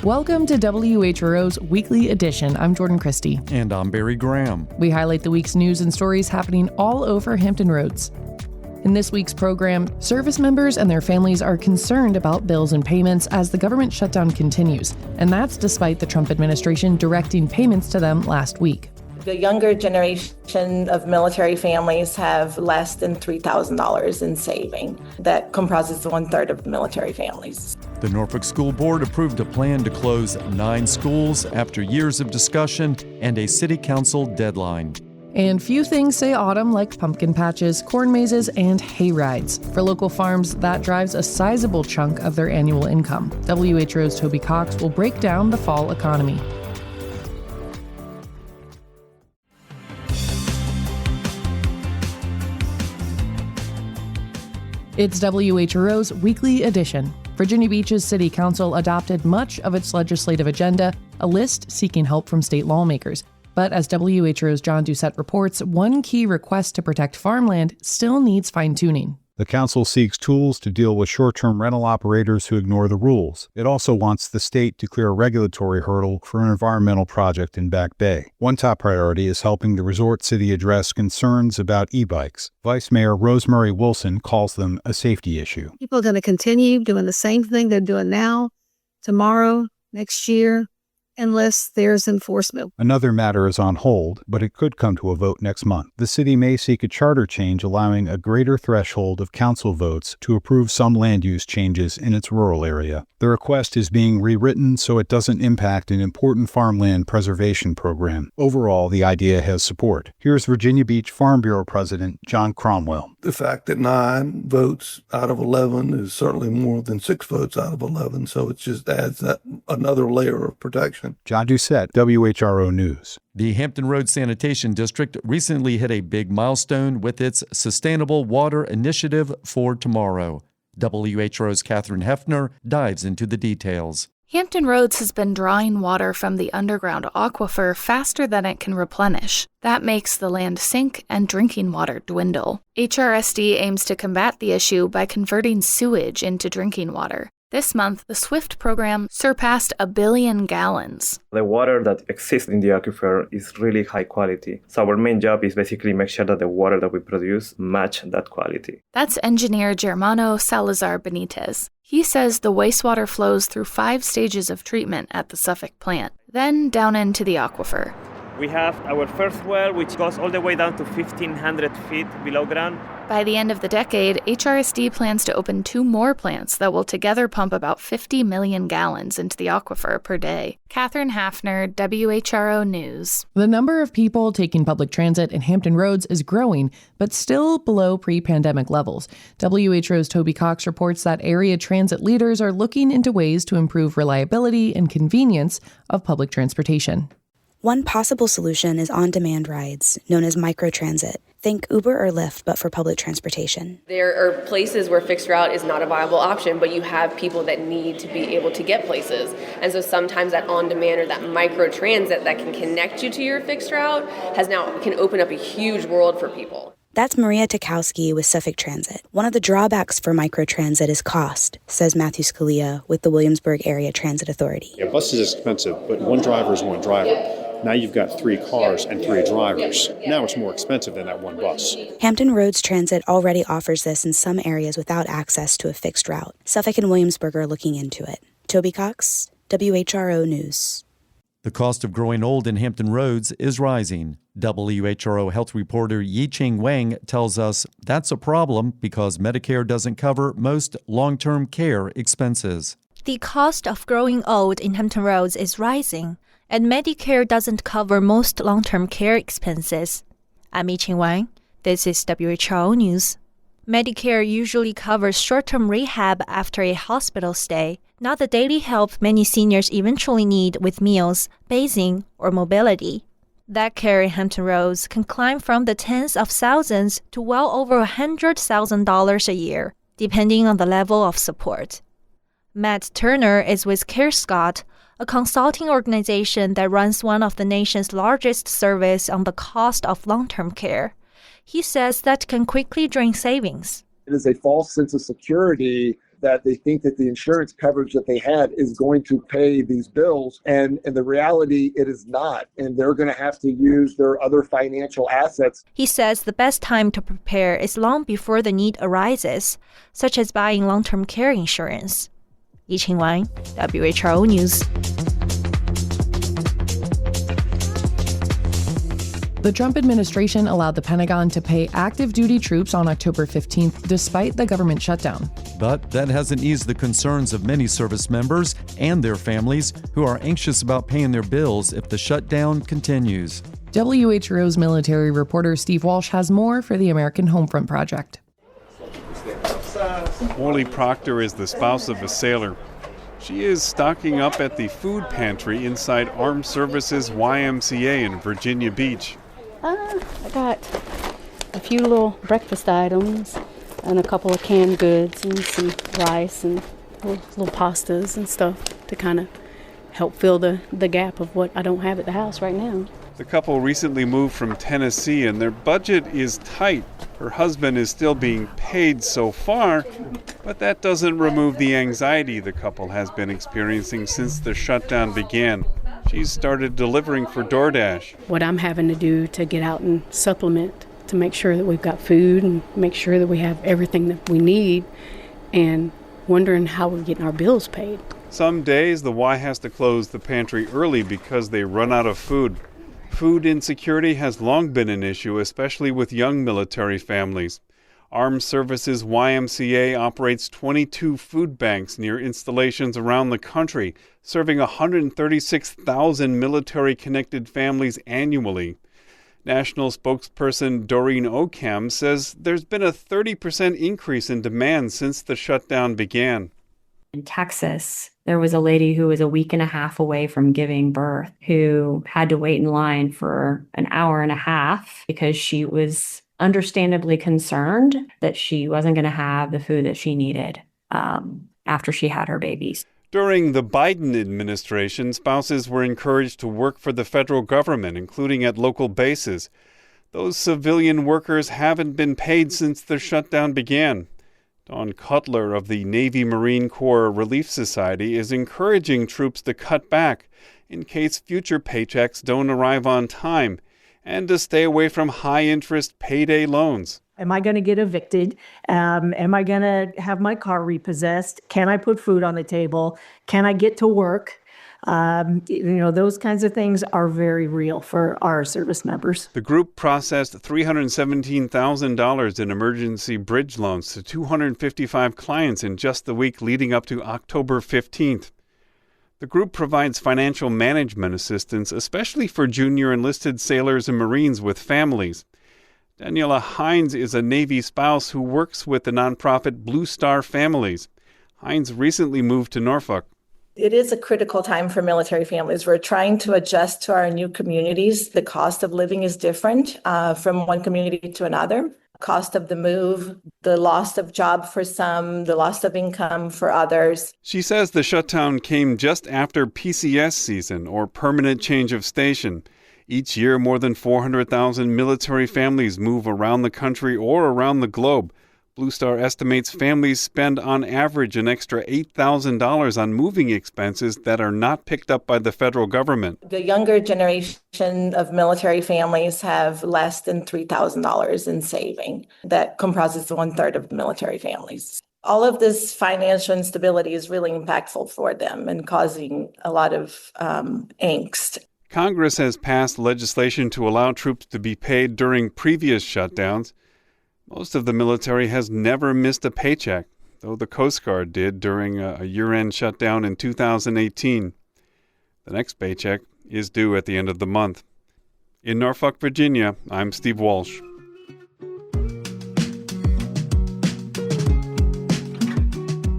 Welcome to WHRO's Weekly Edition. I'm Jordan Christie. And I'm Barry Graham. We highlight the week's news and stories happening all over Hampton Roads. In this week's program, service members and their families are concerned about bills and payments as the government shutdown continues, and that's despite the Trump administration directing payments to them last week. The younger generation of military families have less than $3,000 in saving. That comprises 1/3 of military families. The Norfolk School Board approved a plan to close 9 schools after years of discussion and a city council deadline. And few things say autumn like pumpkin patches, corn mazes, and hay rides. For local farms, that drives a sizable chunk of their annual income. WHRO's Toby Cox will break down the fall economy. It's WHRO's Weekly Edition. Virginia Beach's City Council adopted much of its legislative agenda, a list seeking help from state lawmakers. But as WHRO's John Doucette reports, one key request to protect farmland still needs fine-tuning. The council seeks tools to deal with short-term rental operators who ignore the rules. It also wants the state to clear a regulatory hurdle for an environmental project in Back Bay. One top priority is helping the resort city address concerns about e-bikes. Vice Mayor Rosemary Wilson calls them a safety issue. People are going to continue doing the same thing they're doing now, tomorrow, next year, unless there's enforcement. Another matter is on hold, but it could come to a vote next month. The city may seek a charter change allowing a greater threshold of council votes to approve some land use changes in its rural area. The request is being rewritten so it doesn't impact an important farmland preservation program. Overall, the idea has support. Here's Virginia Beach Farm Bureau President John Cromwell. The fact that 9 votes out of 11 is certainly more than 6 votes out of 11, so it just adds that another layer of protection. John Doucette, WHRO News. The Hampton Roads Sanitation District recently hit a big milestone with its Sustainable Water Initiative for Tomorrow. WHRO's Catherine Hefner dives into the details. Hampton Roads has been drawing water from the underground aquifer faster than it can replenish. That makes the land sink and drinking water dwindle. HRSD aims to combat the issue by converting sewage into drinking water. This month, the SWIFT program surpassed 1 billion gallons. The water that exists in the aquifer is really high quality. So our main job is basically make sure that the water that we produce match that quality. That's engineer Germano Salazar Benitez. He says the wastewater flows through 5 stages of treatment at the Suffolk plant, then down into the aquifer. We have our first well, which goes all the way down to 1,500 feet below ground. By the end of the decade, HRSD plans to open 2 more plants that will together pump about 50 million gallons into the aquifer per day. Catherine Hafner, WHRO News. The number of people taking public transit in Hampton Roads is growing, but still below pre-pandemic levels. WHRO's Toby Cox reports that area transit leaders are looking into ways to improve reliability and convenience of public transportation. One possible solution is on-demand rides, known as microtransit. Think Uber or Lyft, but for public transportation. There are places where fixed route is not a viable option, but you have people that need to be able to get places. And so sometimes that on-demand or that microtransit that can connect you to your fixed route can open up a huge world for people. That's Maria Tukowski with Suffolk Transit. One of the drawbacks for microtransit is cost, says Matthew Scalia with the Williamsburg Area Transit Authority. Yeah, bus is expensive, but one driver is one driver. Now you've got 3 cars and 3 drivers. Now it's more expensive than that one bus. Hampton Roads Transit already offers this in some areas without access to a fixed route. Suffolk and Williamsburg are looking into it. Toby Cox, WHRO News. The cost of growing old in Hampton Roads is rising. WHRO health reporter Yi-Ching Wang tells us that's a problem because Medicare doesn't cover most long-term care expenses. The cost of growing old in Hampton Roads is rising, and Medicare doesn't cover most long-term care expenses. I'm Yi-Ching Wang. This is WHRO News. Medicare usually covers short-term rehab after a hospital stay, not the daily help many seniors eventually need with meals, bathing, or mobility. That care in Hampton Roads can climb from the tens of thousands to well over $100,000 a year, depending on the level of support. Matt Turner is with CareScott, a consulting organization that runs one of the nation's largest surveys on the cost of long-term care. He says that can quickly drain savings. It is a false sense of security that they think that the insurance coverage that they had is going to pay these bills. And in the reality, it is not. And they're going to have to use their other financial assets. He says the best time to prepare is long before the need arises, such as buying long-term care insurance. Yiqing Wang, WHRO News. The Trump administration allowed the Pentagon to pay active duty troops on October 15th despite the government shutdown. But that hasn't eased the concerns of many service members and their families who are anxious about paying their bills if the shutdown continues. WHRO's military reporter Steve Walsh has more for the American Homefront Project. Morley Proctor is the spouse of a sailor. She is stocking up at the food pantry inside Armed Services YMCA in Virginia Beach. I got a few little breakfast items and a couple of canned goods and some rice and little pastas and stuff to kind of help fill the gap of what I don't have at the house right now. The couple recently moved from Tennessee and their budget is tight. Her husband is still being paid so far, but that doesn't remove the anxiety the couple has been experiencing since the shutdown began. She's started delivering for DoorDash. What I'm having to do to get out and supplement to make sure that we've got food and make sure that we have everything that we need, and wondering how we're getting our bills paid. Some days the Y has to close the pantry early because they run out of food. Food insecurity has long been an issue, especially with young military families. Armed Services YMCA operates 22 food banks near installations around the country, serving 136,000 military-connected families annually. National spokesperson Doreen Ocam says there's been a 30% increase in demand since the shutdown began. In Texas, there was a lady who was a week and a half away from giving birth who had to wait in line for an hour and a half because she was understandably concerned that she wasn't going to have the food that she needed after she had her babies. During the Biden administration, spouses were encouraged to work for the federal government, including at local bases. Those civilian workers haven't been paid since the shutdown began. Don Cutler of the Navy Marine Corps Relief Society is encouraging troops to cut back in case future paychecks don't arrive on time, and to stay away from high-interest payday loans. Am I going to get evicted? Am I going to have my car repossessed? Can I put food on the table? Can I get to work? Those kinds of things are very real for our service members. The group processed $317,000 in emergency bridge loans to 255 clients in just the week leading up to October 15th. The group provides financial management assistance, especially for junior enlisted sailors and Marines with families. Daniela Hines is a Navy spouse who works with the nonprofit Blue Star Families. Hines recently moved to Norfolk. It is a critical time for military families. We're trying to adjust to our new communities. The cost of living is different from one community to another. Cost of the move, the loss of job for some, the loss of income for others. She says the shutdown came just after PCS season, or permanent change of station. Each year, more than 400,000 military families move around the country or around the globe. Blue Star estimates families spend on average an extra $8,000 on moving expenses that are not picked up by the federal government. The younger generation of military families have less than $3,000 in saving. That comprises 1/3 of military families. All of this financial instability is really impactful for them and causing a lot of angst. Congress has passed legislation to allow troops to be paid during previous shutdowns. Most of the military has never missed a paycheck, though the Coast Guard did during a year-end shutdown in 2018. The next paycheck is due at the end of the month. In Norfolk, Virginia, I'm Steve Walsh.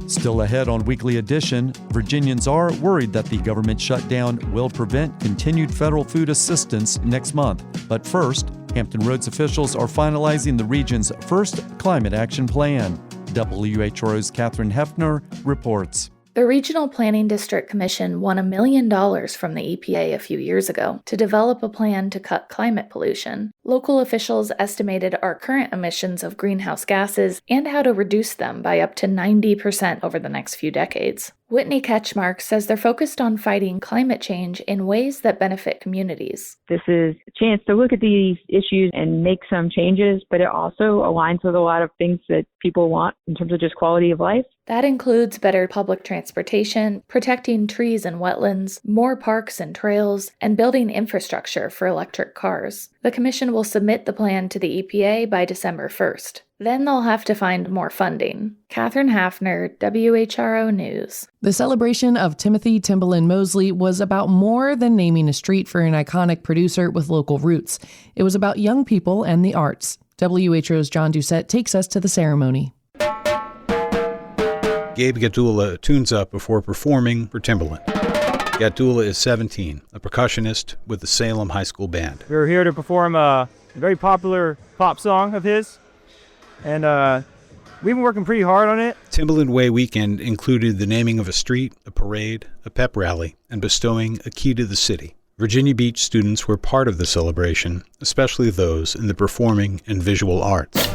Still ahead on Weekly Edition, Virginians are worried that the government shutdown will prevent continued federal food assistance next month. But first, Hampton Roads officials are finalizing the region's first climate action plan. WHRO's Katherine Hefner reports. The Regional Planning District Commission won $1 million from the EPA a few years ago to develop a plan to cut climate pollution. Local officials estimated our current emissions of greenhouse gases and how to reduce them by up to 90% over the next few decades. Whitney Ketchmark says they're focused on fighting climate change in ways that benefit communities. This is a chance to look at these issues and make some changes, but it also aligns with a lot of things that people want in terms of just quality of life. That includes better public transportation, protecting trees and wetlands, more parks and trails, and building infrastructure for electric cars. The commission will submit the plan to the EPA by December 1st. Then they'll have to find more funding. Catherine Hafner, WHRO News. The celebration of Timothy Timbaland Mosley was about more than naming a street for an iconic producer with local roots. It was about young people and the arts. WHRO's John Doucette takes us to the ceremony. Gabe Gatula tunes up before performing for Timbaland. Gatula is 17, a percussionist with the Salem High School Band. We're here to perform a very popular pop song of his, and we've been working pretty hard on it. Timbaland Way weekend included the naming of a street, a parade, a pep rally, and bestowing a key to the city. Virginia Beach students were part of the celebration, especially those in the performing and visual arts.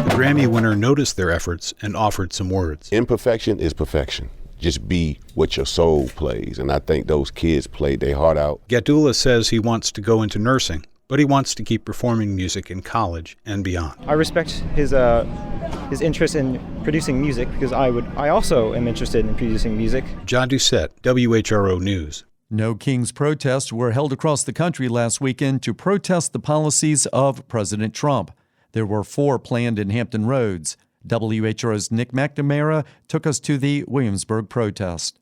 The Grammy winner noticed their efforts and offered some words. Imperfection is perfection. Just be what your soul plays, and I think those kids played their heart out. Gatula says he wants to go into nursing, but he wants to keep performing music in college and beyond. I respect his interest in producing music because I also am interested in producing music. John Doucette, WHRO News. No Kings protests were held across the country last weekend to protest the policies of President Trump. There were 4 planned in Hampton Roads. WHRO's Nick McNamara took us to the Williamsburg protest.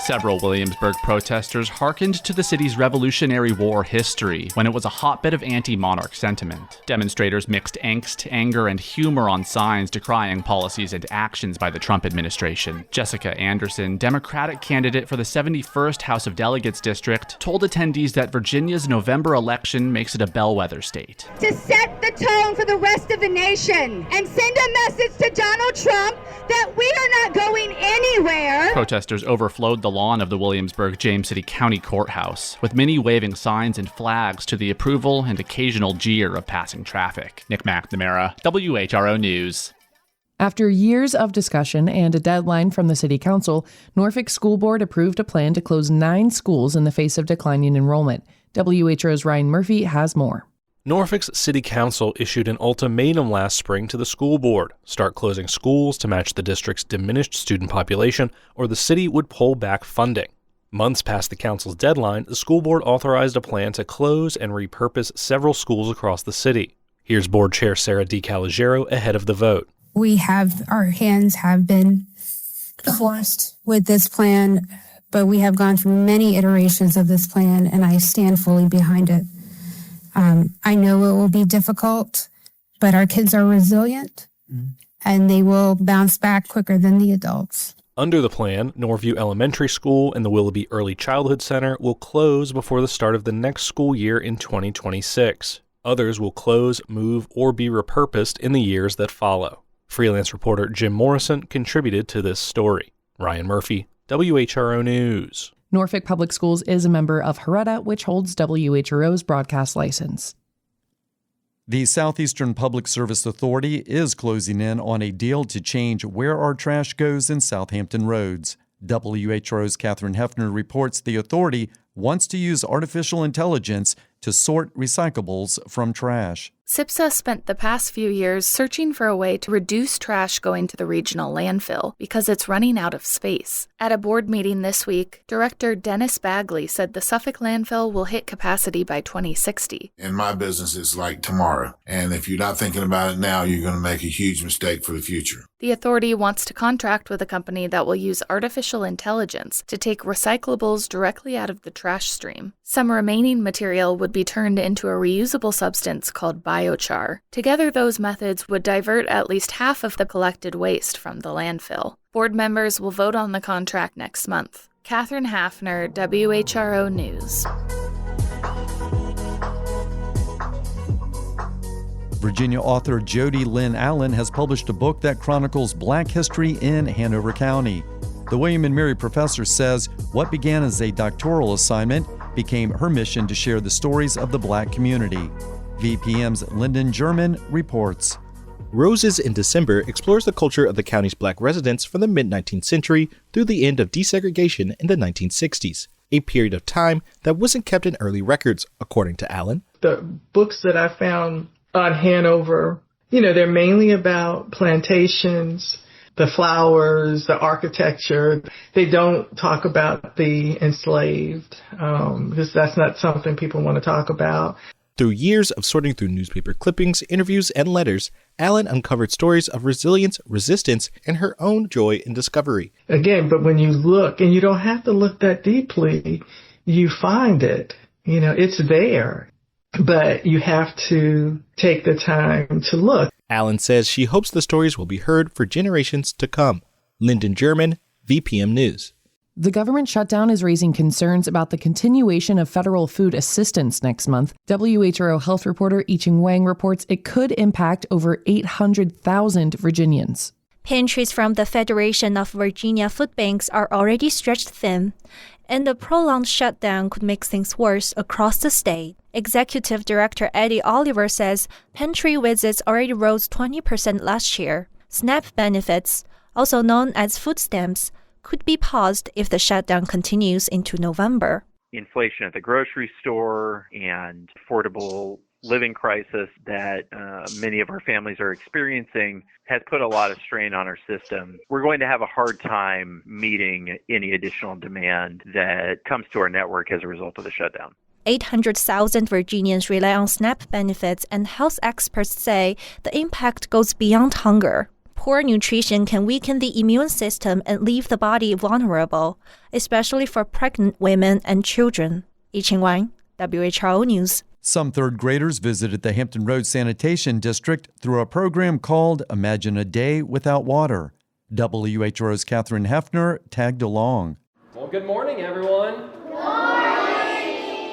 Several Williamsburg protesters hearkened to the city's Revolutionary War history when it was a hotbed of anti-monarch sentiment. Demonstrators mixed angst, anger, and humor on signs decrying policies and actions by the Trump administration. Jessica Anderson, Democratic candidate for the 71st House of Delegates district, told attendees that Virginia's November election makes it a bellwether state. To set the tone for the rest of the nation and send a message to Donald Trump that we are not going anywhere. Protesters overflowed the lawn of the Williamsburg James City County Courthouse, with many waving signs and flags to the approval and occasional jeer of passing traffic. Nick McNamara, WHRO News. After years of discussion and a deadline from the City Council, Norfolk School Board approved a plan to close 9 schools in the face of declining enrollment. WHRO's Ryan Murphy has more. Norfolk's City Council issued an ultimatum last spring to the school board: start closing schools to match the district's diminished student population, or the city would pull back funding. Months past the council's deadline, the school board authorized a plan to close and repurpose several schools across the city. Here's Board Chair Sarah DiCalogero ahead of the vote. Our hands have been forced with this plan, but we have gone through many iterations of this plan, and I stand fully behind it. I know it will be difficult, but our kids are resilient, and they will bounce back quicker than the adults. Under the plan, Norview Elementary School and the Willoughby Early Childhood Center will close before the start of the next school year in 2026. Others will close, move, or be repurposed in the years that follow. Freelance reporter Jim Morrison contributed to this story. Ryan Murphy, WHRO News. Norfolk Public Schools is a member of HRETA, which holds WHRO's broadcast license. The Southeastern Public Service Authority is closing in on a deal to change where our trash goes in Southampton roads. WHRO's Catherine Hefner reports the authority wants to use artificial intelligence to sort recyclables from trash. SIPSA spent the past few years searching for a way to reduce trash going to the regional landfill because it's running out of space. At a board meeting this week, Director Dennis Bagley said the Suffolk landfill will hit capacity by 2060. In my business, it's like tomorrow. And if you're not thinking about it now, you're going to make a huge mistake for the future. The authority wants to contract with a company that will use artificial intelligence to take recyclables directly out of the trash stream. Some remaining material would be turned into a reusable substance called biochar. Together, those methods would divert at least half of the collected waste from the landfill. Board members will vote on the contract next month. Catherine Hafner, WHRO News. Virginia author Jody Lynn Allen has published a book that chronicles Black history in Hanover County. The William and Mary professor says what began as a doctoral assignment became her mission to share the stories of the Black community. VPM's Lyndon German reports. Roses in December explores the culture of the county's Black residents from the mid-19th century through the end of desegregation in the 1960s, a period of time that wasn't kept in early records, according to Allen. The books that I found on Hanover, they're mainly about plantations, the flowers, the architecture. They don't talk about the enslaved, because that's not something people want to talk about. Through years of sorting through newspaper clippings, interviews, and letters, Allen uncovered stories of resilience, resistance, and her own joy in discovery. Again, but when you look, and you don't have to look that deeply, you find it. It's there. But you have to take the time to look. Allen says she hopes the stories will be heard for generations to come. Lyndon German, VPM News. The government shutdown is raising concerns about the continuation of federal food assistance next month. WHRO health reporter Yi-Ching Wang reports it could impact over 800,000 Virginians. Pantries from the Federation of Virginia Food Banks are already stretched thin, and the prolonged shutdown could make things worse across the state. Executive Director Eddie Oliver says pantry visits already rose 20% last year. SNAP benefits, also known as food stamps, could be paused if the shutdown continues into November. Inflation at the grocery store and affordable living crisis that many of our families are experiencing has put a lot of strain on our system. We're going to have a hard time meeting any additional demand that comes to our network as a result of the shutdown. 800,000 Virginians rely on SNAP benefits, and health experts say the impact goes beyond hunger. Poor nutrition can weaken the immune system and leave the body vulnerable, especially for pregnant women and children. Yi-Ching Wang, WHRO News. Some third graders visited the Hampton Roads Sanitation District through a program called Imagine a Day Without Water. WHRO's Catherine Hefner tagged along. Well, good morning, everyone.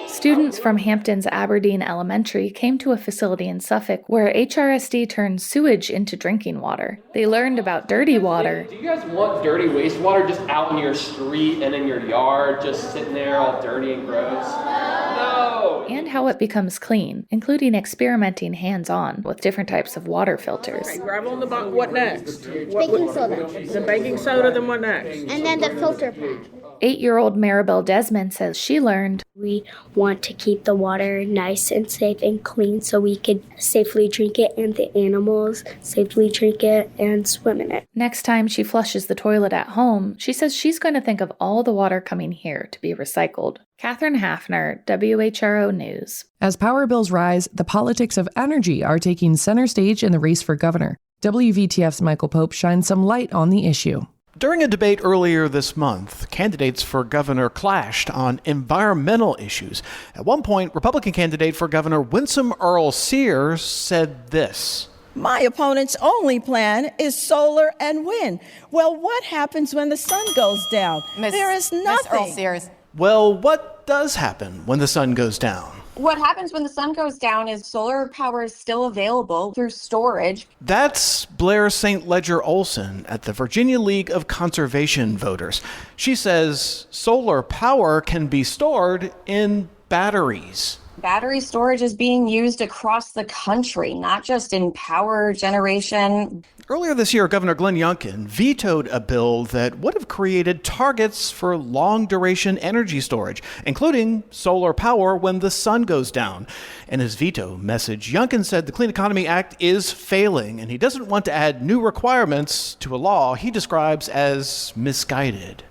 Students from Hampton's Aberdeen Elementary came to a facility in Suffolk where HRSD turned sewage into drinking water. They learned about dirty water. Do you guys want dirty wastewater just out in your street and in your yard, just sitting there all dirty and gross? No! And how it becomes clean, including experimenting hands-on with different types of water filters. Okay, grab on the bottom. What next? Baking soda. The baking soda, then what next? And then the filter pack. 8-year-old Maribel Desmond says she learned, we want to keep the water nice and safe and clean so we could safely drink it and the animals safely drink it and swim in it. Next time she flushes the toilet at home, she says she's going to think of all the water coming here to be recycled. Catherine Hafner, WHRO News. As power bills rise, the politics of energy are taking center stage in the race for governor. WVTF's Michael Pope shines some light on the issue. During a debate earlier this month, candidates for governor clashed on environmental issues. At one point, Republican candidate for governor Winsome Earl Sears said this. My opponent's only plan is solar and wind. Well, what happens when the sun goes down? There is nothing. Ms. Earl Sears. Well, what does happen when the sun goes down? What happens when the sun goes down is solar power is still available through storage. That's Blair St. Ledger Olson at the Virginia League of Conservation Voters. She says solar power can be stored in batteries. Battery storage is being used across the country, not just in power generation. Earlier this year, Governor Glenn Youngkin vetoed a bill that would have created targets for long-duration energy storage, including solar power when the sun goes down. In his veto message, Youngkin said the Clean Economy Act is failing, and he doesn't want to add new requirements to a law he describes as misguided.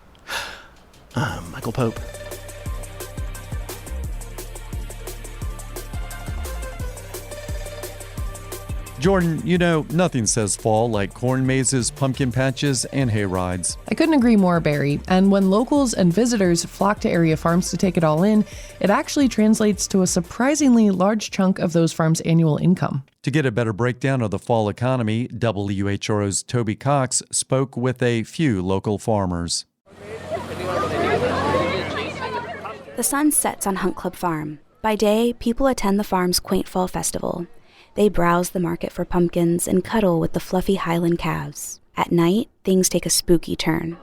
Michael Pope. Jordan, nothing says fall like corn mazes, pumpkin patches, and hay rides. I couldn't agree more, Barry. And when locals and visitors flock to area farms to take it all in, it actually translates to a surprisingly large chunk of those farms' annual income. To get a better breakdown of the fall economy, WHRO's Toby Cox spoke with a few local farmers. The sun sets on Hunt Club Farm. By day, people attend the farm's quaint fall festival. They browse the market for pumpkins and cuddle with the fluffy Highland calves. At night, things take a spooky turn.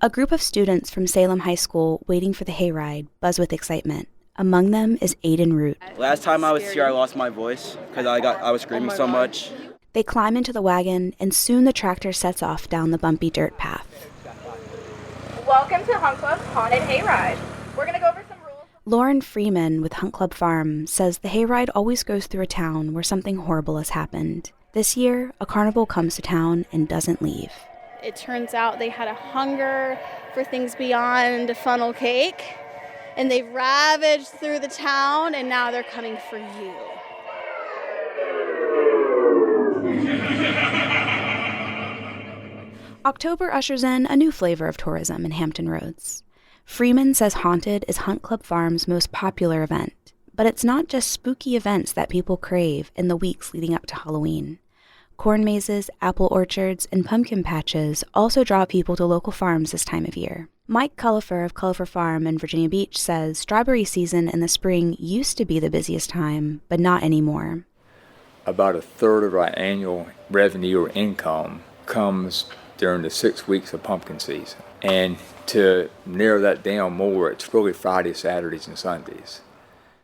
A group of students from Salem High School waiting for the hayride buzz with excitement. Among them is Aiden Root. Last time I was here, I lost my voice because I was screaming so much. They climb into the wagon, and soon the tractor sets off down the bumpy dirt path. Welcome to Hunt Club's Haunted Hayride. We're going to go over some rules. Lauren Freeman with Hunt Club Farm says the hayride always goes through a town where something horrible has happened. This year, a carnival comes to town and doesn't leave. It turns out they had a hunger for things beyond funnel cake, and they've ravaged through the town, and now they're coming for you. October ushers in a new flavor of tourism in Hampton Roads. Freeman says Haunted is Hunt Club Farm's most popular event, but it's not just spooky events that people crave in the weeks leading up to Halloween. Corn mazes, apple orchards, and pumpkin patches also draw people to local farms this time of year. Mike Cullifer of Cullifer Farm in Virginia Beach says strawberry season in the spring used to be the busiest time, but not anymore. About a third of our annual revenue or income comes during the 6 weeks of pumpkin season. And to narrow that down more, it's really Fridays, Saturdays, and Sundays.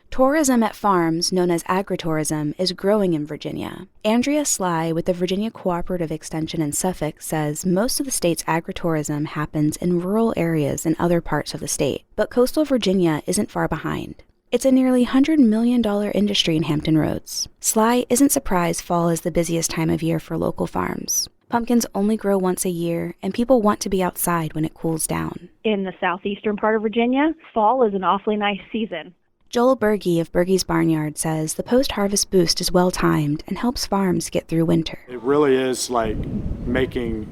Tourism at farms, known as agritourism, is growing in Virginia. Andrea Sly with the Virginia Cooperative Extension in Suffolk says most of the state's agritourism happens in rural areas in other parts of the state, but coastal Virginia isn't far behind. It's a nearly $100 million industry in Hampton Roads. Sly isn't surprised fall is the busiest time of year for local farms. Pumpkins only grow once a year, and people want to be outside when it cools down. In the southeastern part of Virginia, fall is an awfully nice season. Joel Berge of Berge's Barnyard says the post-harvest boost is well-timed and helps farms get through winter. It really is like making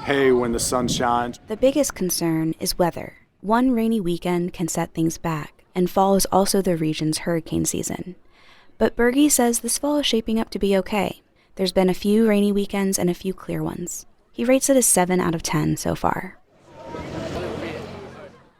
hay when the sun shines. The biggest concern is weather. One rainy weekend can set things back, and fall is also the region's hurricane season. But Berge says this fall is shaping up to be okay. There's been a few rainy weekends and a few clear ones. He rates it a 7 out of 10 so far.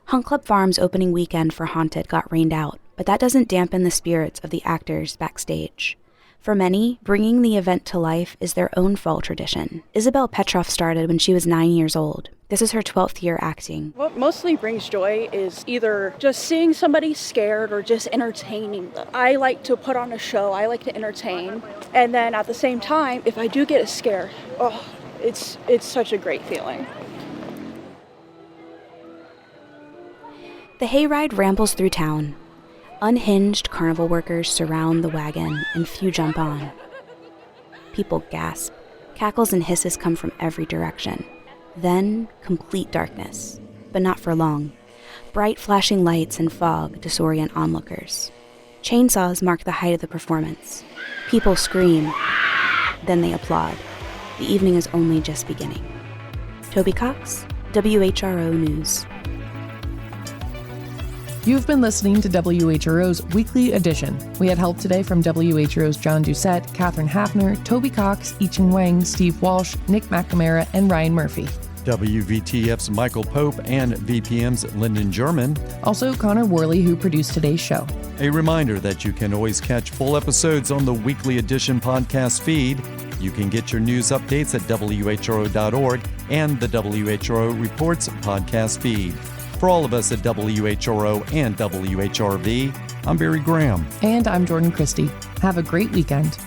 Hunt Club Farm's opening weekend for Haunted got rained out, but that doesn't dampen the spirits of the actors backstage. For many, bringing the event to life is their own fall tradition. Isabel Petroff started when she was 9 years old. This is her 12th year acting. What mostly brings joy is either just seeing somebody scared or just entertaining them. I like to put on a show, I like to entertain, and then at the same time, if I do get a scare, it's such a great feeling. The hayride rambles through town. Unhinged carnival workers surround the wagon and few jump on. People gasp. Cackles and hisses come from every direction. Then, complete darkness. But not for long. Bright flashing lights and fog disorient onlookers. Chainsaws mark the height of the performance. People scream. Then they applaud. The evening is only just beginning. Toby Cox, WHRO News. You've been listening to WHRO's Weekly Edition. We had help today from WHRO's John Doucette, Catherine Hafner, Toby Cox, Yi-Ching Wang, Steve Walsh, Nick McNamara, and Ryan Murphy. WVTF's Michael Pope and VPM's Lyndon German. Also, Connor Worley, who produced today's show. A reminder that you can always catch full episodes on the Weekly Edition podcast feed. You can get your news updates at WHRO.org and the WHRO Reports podcast feed. For all of us at WHRO and WHRV, I'm Barry Graham. And I'm Jordan Christie. Have a great weekend.